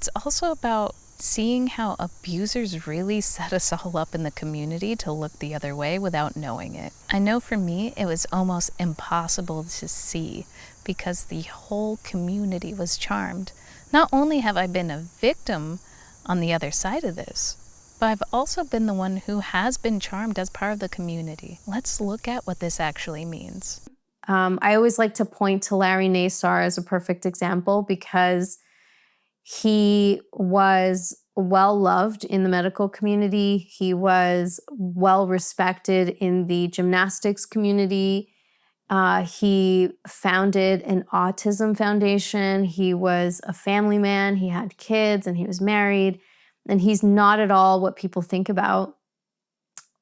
it's also about seeing how abusers really set us all up in the community to look the other way without knowing it. I know for me, it was almost impossible to see because the whole community was charmed. Not only have I been a victim on the other side of this, but I've also been the one who has been charmed as part of the community. Let's look at what this actually means. I always like to point to Larry Nassar as a perfect example because he was well loved in the medical community. He was well respected in the gymnastics community. He founded an autism foundation. He was a family man. He had kids and he was married. And he's not at all what people think about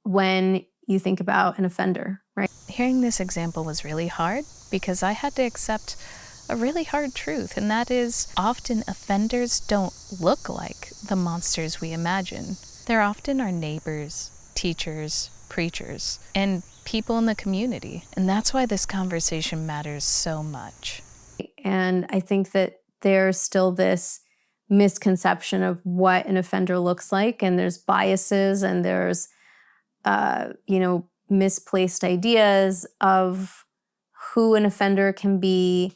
when you think about an offender, right? Hearing this example was really hard because I had to accept a really hard truth, and that is often offenders don't look like the monsters we imagine. They're often our neighbors, teachers, preachers, and people in the community. And that's why this conversation matters so much. And I think that there's still this misconception of what an offender looks like, and there's biases and there's misplaced ideas of who an offender can be.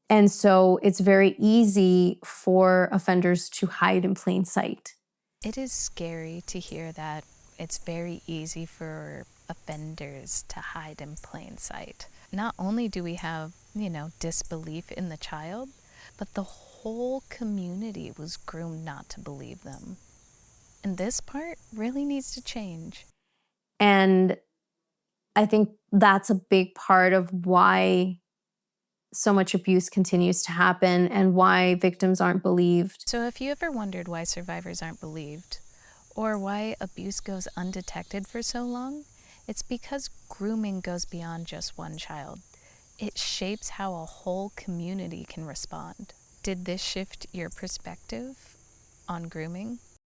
And so it's very easy for offenders to hide in plain sight. It is scary to hear that it's very easy for offenders to hide in plain sight. Not only do we have, disbelief in the child, but the whole community was groomed not to believe them. And this part really needs to change. And I think that's a big part of why so much abuse continues to happen and why victims aren't believed. So if you ever wondered why survivors aren't believed, or why abuse goes undetected for so long, it's because grooming goes beyond just one child. It shapes how a whole community can respond. Did this shift your perspective on grooming?